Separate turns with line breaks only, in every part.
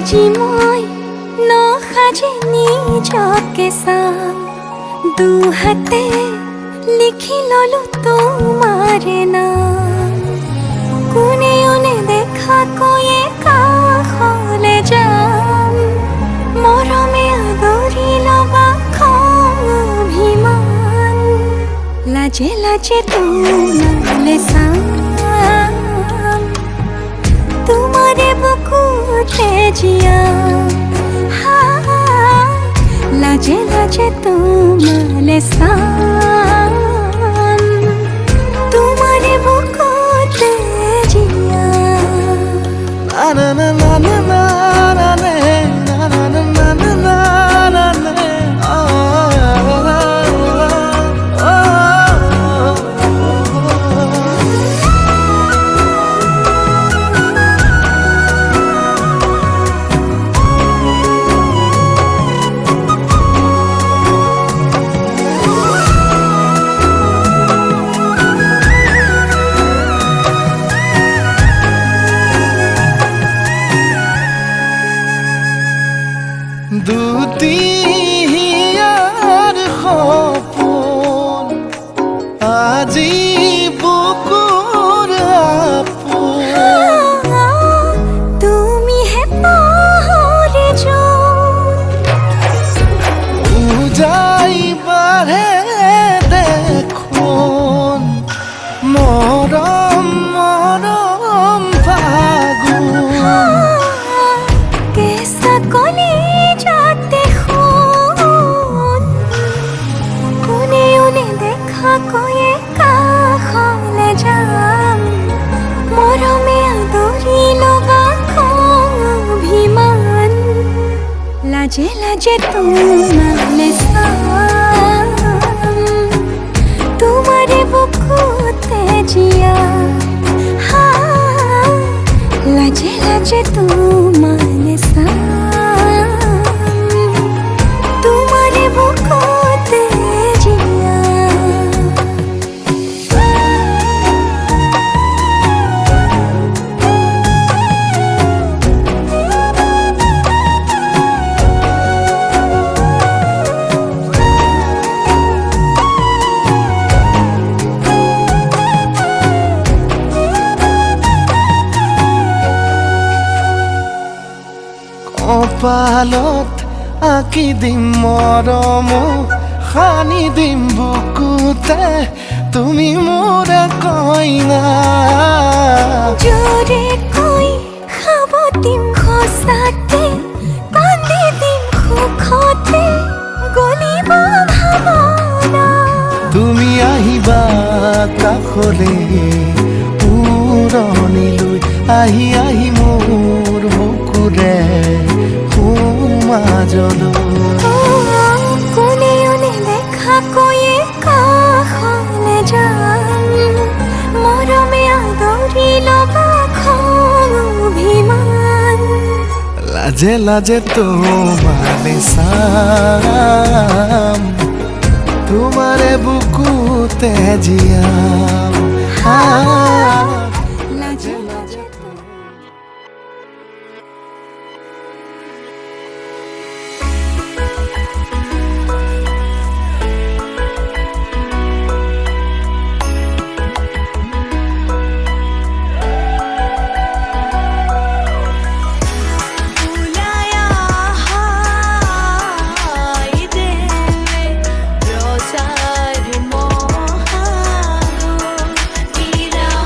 আজি মই নসাজে নিজকে চাম দুহাতে লিখি ললো তোমাৰে নাম কোনে ওনে দেখা কৈয়ে কাষলে যাম মৰমে আদৰি লবা খং অভিমান লাজে লাজে তোমালে চাম तुम्हारे बुकुते जिया लाजे लाजे तुम्हारे साम तुम्हारे बुकुते जिया
ना ना ना ना ना ना ना ना ना ना ना ना ना দুটিয়াৰ সপোন আজি বুকুৰ আপোন
তুমি হে পাহৰি যোন
উজাই বাঢ়ে দেখোন মৰম মৰম ফাগুন
কেঁচা কলি যাতে শুন কোনে ওনে দেখা কৈয়ে কাষলে যাম মৰমে আদৰি লবা খং অভিমান লাজে লাজে তোমালে চাম তোমাৰে বুকুতে জিয়া লাজে লাজে তোমালে চাম তোমাৰে বুকুতে জিয়া
কপালত আঁকি দিম মৰম সানি দিম বুকুতে তুমি মোৰ কইনা
জোৰে কৈ খাব দিম সঁচাকে কান্দি দিম সুখতে গলিব ভাৱনা
তুমি আহিবা কাষলে উৰণিলৈ আহি আহি মোৰ বুকুৰে সোমাজলৈ
কোনে ওনে দেখা কৈয়ে কাষলে যাম মৰমে আদৰি লবা খং অভিমান
লাজে লাজে তোমালে চাম তোমাৰে বুকুতে জিয়াম
লাজে লাজে
Rosa hermosa, mira.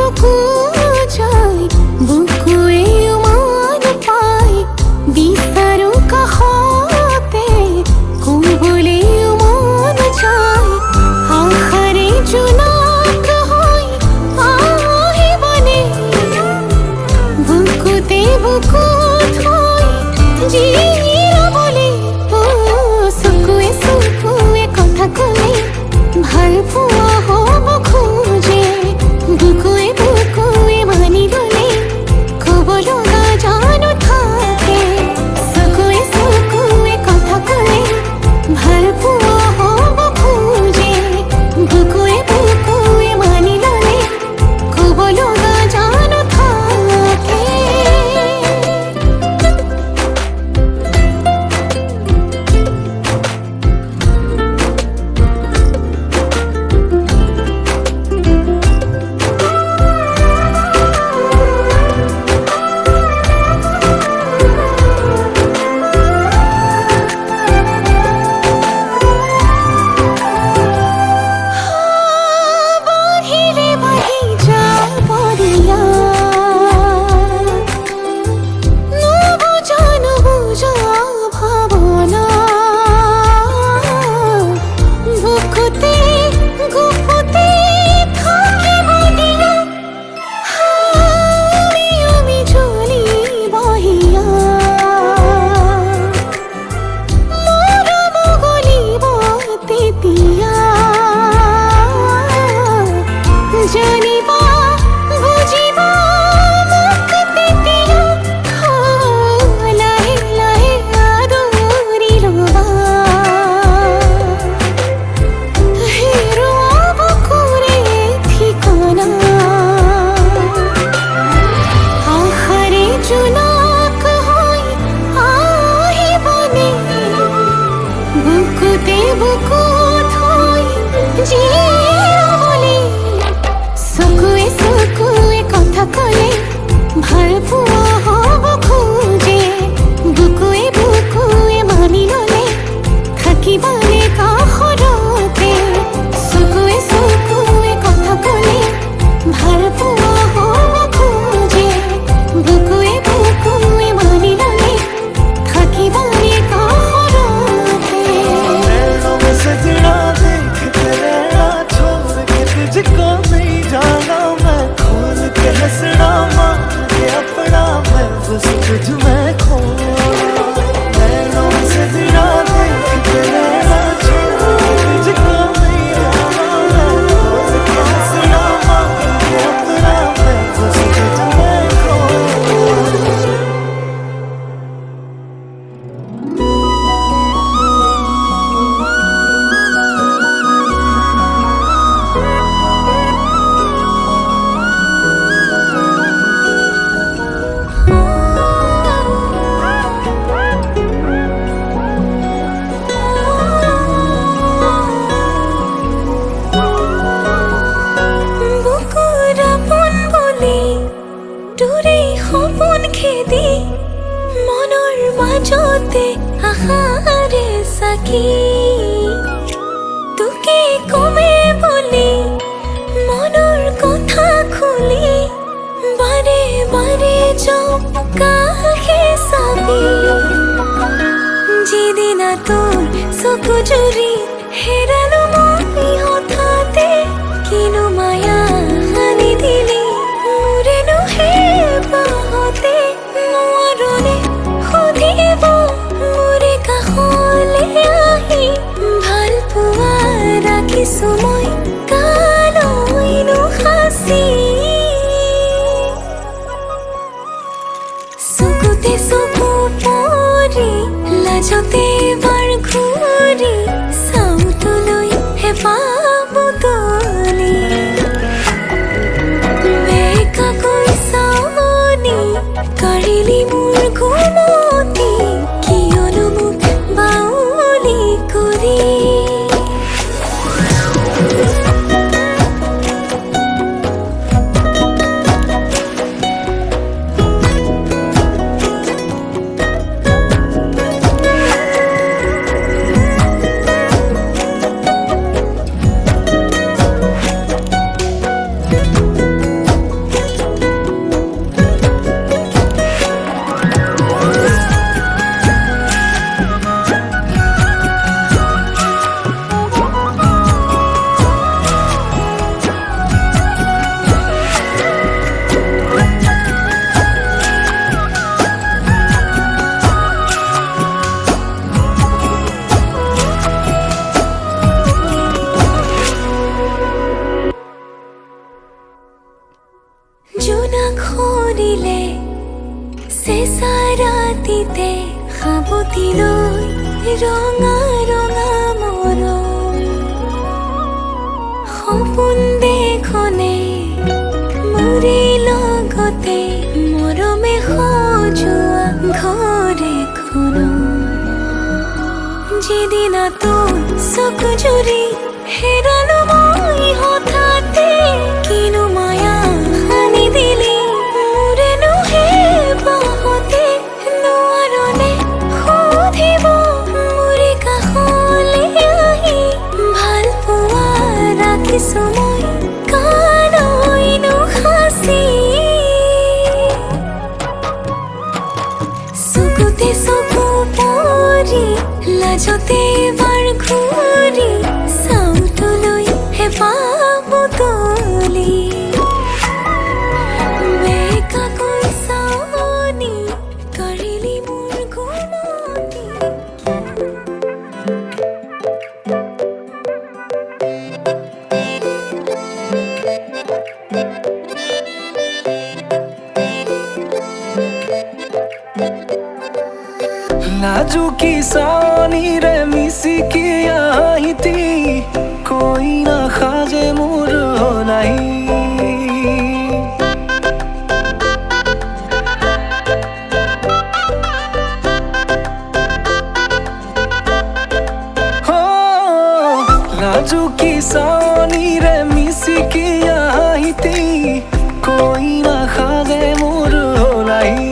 বুকু যায় বুকুৱে উমান পায় বিচাৰো কাষতে ক'বলৈ মন যায় আশাৰে জোনাক হৈ আহিবনে বুকুতে বুকু থৈ জিৰাবলে চকুৱে চকুৱে কথা ক'লে ভাল পোৱা হ'ব খোজে বুকুৱে বুকুৱে মানি ল'লে ক'ব লগা জানো থাকে চকুৱে চকুৱে কথা ক'লে ভাল পোৱা হ'ব খোজে বুকুৱে বুকুৱে মানি ল'লে ক'ব লগা জানো থাকে বাহিৰে বাহি যাব দিয়া নুবুজা নুবুজা ভাৱনা বুকুতে গুপুতে থাকিব দিয়া আমি জ্বলিব হিয়া মৰম গলিব তেতিয়া জানিবা বুজিবা মোক তেতিয়া লাহে লাহে আদৰি ল'বা হেৰুৱা বুকুৰে ঠিকনা আশাৰে জোনাক হৈ আহিবনে বুকুতে বুকু থৈ জিৰাবলে চকুৱে চকুৱে কথা ক'লে ভাল পোৱা হ'ব খোজে বুকুৱে বুকুৱে মানি ল'লে থাকিবনে কাষৰতে চকুৱে চকুৱে কথা ক'লে ভাল পোৱা হ'ব খোজে বুকুৱে বুকুৱে মানি ল'লে থাকিবনে কাষৰতে
नैनों में सजना देखते रहना छोड़ के तुझको नहीं जाना मैं खोल के हंसना मान के अपना मैं बस तुझ में खोया नैनों में सजना देखते रहना छोड़ के तुझको नहीं जाना मैं खोल के हंसना मान के अपना मैं बस तुझ में खोया
বুকুৰ আপোন বুলি দূৰে সপোন খেদি মনৰ মাজতে আশাৰে চাকি তোকে কমে বুলি মনৰ কথা খুলি বাৰে বাৰে যাওঁ কাষে চাবি যিদিনা তোৰ চকু জুৰি হেৰালো মই হঠাতে কিনো মায়া সানি দিলি মোৰেনো হেঁপাহতে নোৱাৰোনে সুধিব মোৰে কাষলে আহি ভাল পোৱা ৰাখিছো মই কালৈনো সাঁচি চকুতে চকু পৰি লাজতে এবাৰ ঘূৰি চাওঁ তোলৈ হেঁপাহ বুটলি বেকাকৈ চাৱনি কাঢ়িলি মোৰ ঘুমতি কিয়নো মোক বাউলি কৰি জোনাক সৰিলে চেঁচা ৰাতিতে সাৱতিলৈ ৰঙা ৰঙা মৰম সপোন দেখনে মোৰে লগতে মৰমে সজোৱা ঘৰ এখনো যেদিনা তোৰ চকু জুৰি হেৰালো মই হঠাতে কিনো মায়া সানি দিলি মোৰেনো হে বাহতে নোৱাৰনে সুধিব মোৰে কাষলে আহি ভাল পোৱা ৰাখিছো মই কালৈনো সাঁচি চকুতে চকু পৰি লাজতে এবাৰ ঘূৰি চাউতলৈ হেঁপাহ বুটলি বেকাকৈ চাৱনি কাঢ়িলি মোৰ ঘুমতি
नाजुकी सानी रे मिसिकी आहिती कोई ना खाजे मोर नहीं हो नाजुकी सानी रे मिसिकी आहिती कोई ना खाजे मोर नहीं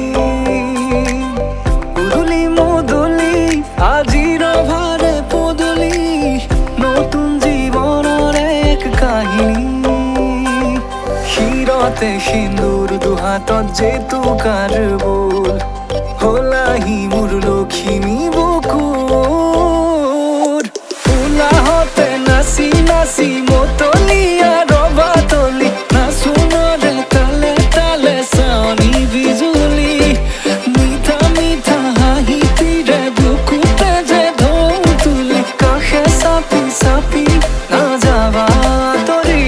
আজিৰ ভাৰে পদূলি নতুন জীৱনৰ এক কাহিনী শিৰতে সিন্দুৰ দুহাতত জেতুকাৰ বোল হলাহি মোৰ লখিমী বুকুৰ উলাহতে নাচি নাচি মতলীয়া ৰবাতলি নাচোনৰে তালে তালে চাৱনি বিজুলি মিঠা মিঠা হাঁহিতিৰে সাপি না যাবা তৰি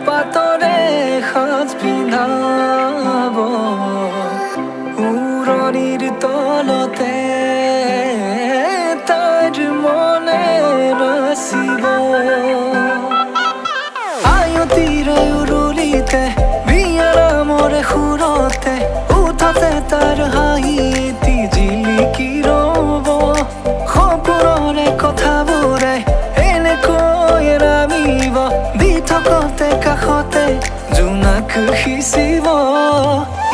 পাতৰে সাজ পিন্ধাব উৰণিৰ তলতে তাইৰ মনে নাচিব আয়তিৰে উৰুলিতে বিয়াৰ মৰে সুৰতে উঠতে তাৰ হাঁহি এটি জিলিকি ৰ'ব সপোনৰে কথাবোৰে এনেকৈ নামিব দি থকতে কাষতে জোনাক সিঁচিব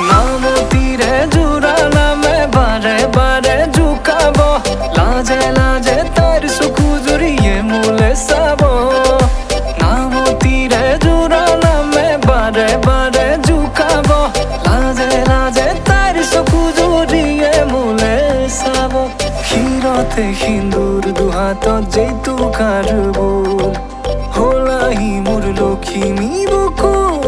নামতিৰে জোৰা নামে বাৰে বাৰে জোকাব লাজে লাজে তাইৰ চকু জুৰিয়ে মোলে চাব নামতিৰে জোৰা নামে বাৰে বাৰে জোকাব লাজে লাজে তাইৰ চকু জুৰিয়ে মোলে চাব শিৰতে সিন্দুৰ দুহাতত জেতুকাৰ বোল হলাহি মোৰ লখিমী বুকুৰ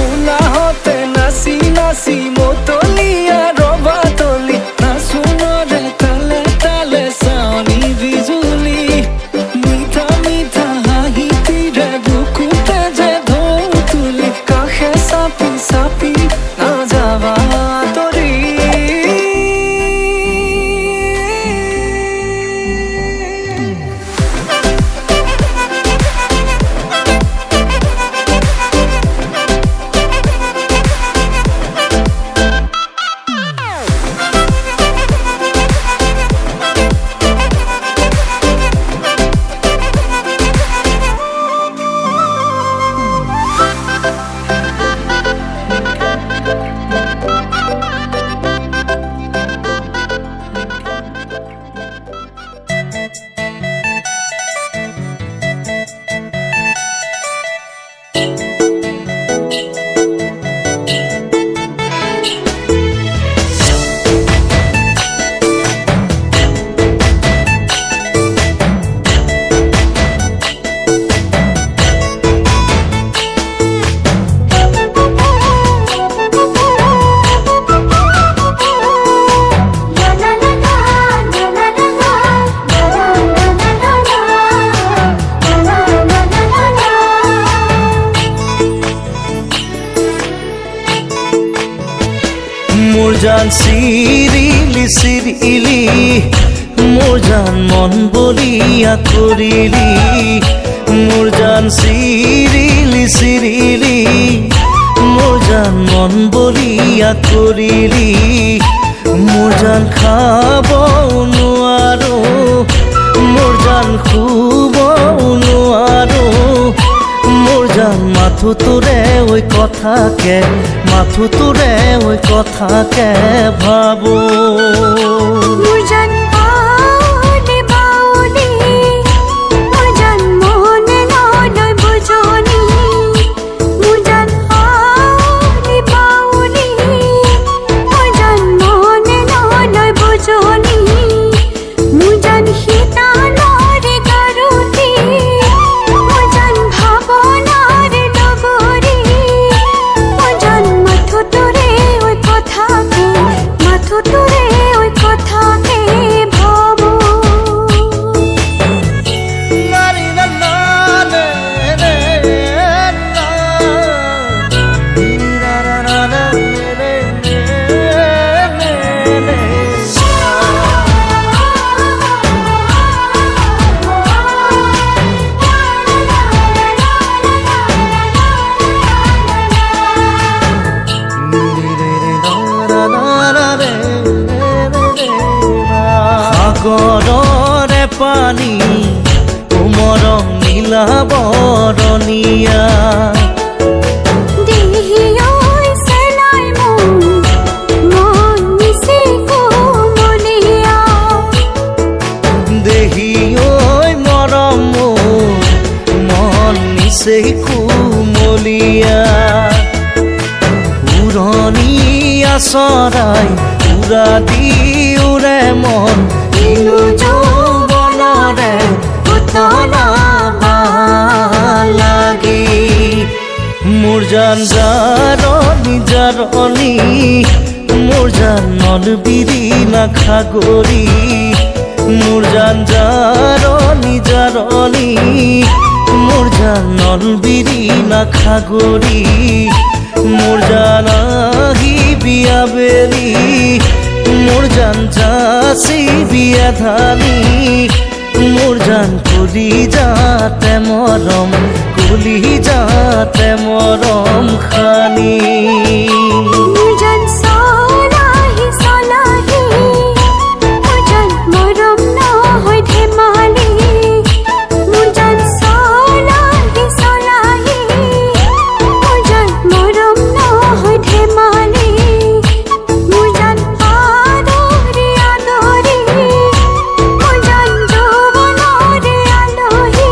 উলাহতে নাচি নাচি মতলীয়া ৰবাতলি নাচোনৰে তালে তালে চাৱনি বিজুলি মিঠা মিঠা হাঁহিতিৰে বুকুতে যে ঢৌ তুলি কাষে চাপি চাপি না যাবা তৰি জান চিৰিলি চিৰিলি মোৰ জান মন বলিয়া কৰিলি মোৰ জান চিৰিলি চিৰিলি মোৰ জান মন বলিয়া কৰিলি মোৰ জান খাব নোৱাৰো মোৰ জান শুব নোৱাৰো মোৰ জান মাথো তোৰে ওই কথাকে মাথো তোৰে ওই কথাকে ভাবো
মোৰ জান বাউলি বাউলি মোৰ জান মনে নলয় বুজনি মোৰ জান বাউলি বাউলি মোৰ জান মনে নলয় বুজনি মোৰ জান শীতালৰে গাৰুতি মোৰ জান ভাৱনাৰে লগৰী মোৰ জান মাথো তোৰে ওই কথাকে মাথো তোৰে ওই কথাকে ভাবো
নাৰী না না নে নে না নি না না না নে নে নে সাগৰৰে পানী কোমৰং নীলা বৰণীয়া
দেহি ঐ চেলাই মন নিচে কোমলীয়া
দেহি ঐ মৰম মোৰ মন নিচেই কোমলীয়া উৰণীয়া চৰাই উৰা দি উৰে মন
কিনো যৌৱনৰে
পুতলা লাগি মোৰ জান জাৰণি জাৰণি মোৰ জান নলবিৰি নাখাগৰি মোৰ জান জাৰণি জাৰণি মোৰ জান নলবিৰি নাখাগৰি মোৰ জান আহি বিয়া বেৰি মোৰ জান যাচি বিয়া ধানি মোৰ জান কুলি যাতে মৰম কুলি যাতে মৰম খানি
মোৰ জান চলাহি চলাহি মোৰ জান মৰম নহয় ধেমালি মোৰ জান চলাহি চলাহি মোৰ জান মৰম নহয় ধেমালি মোৰ জান আদৰি আদৰি মোৰ জান যৌৱনৰে আলহী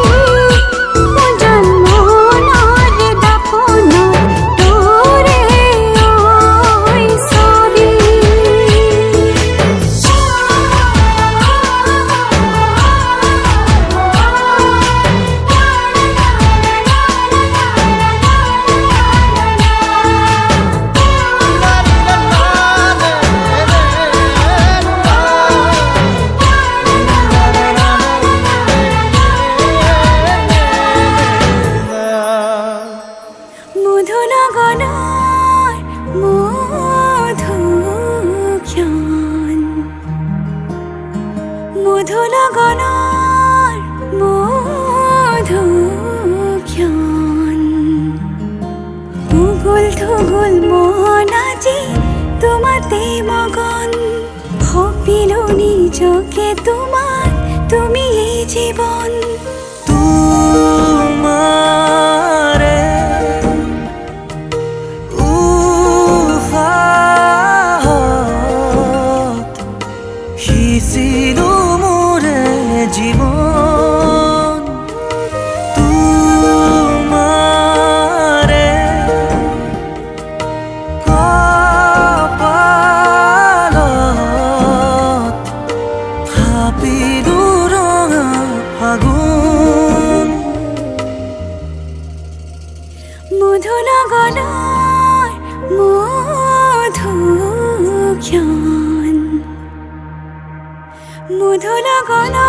মোৰ জান মনৰে দাপোনত তোৰে ঐ ছবি মধু লগনৰ মধুক্ষণ মধু লগনৰ মধুক্ষণ উগুল থুগুল মন আজি তোমাতে মগন ভাবিলো নিজকে তোমাক তুমি এই জীৱন
তোমাৰে উশাহত সিঁচিলো মোৰে জীৱন তোমাৰে কপালত থাপিলো ৰঙা ফাগুন
মধু লগনৰ মধুক্ষণ মধু লগনৰ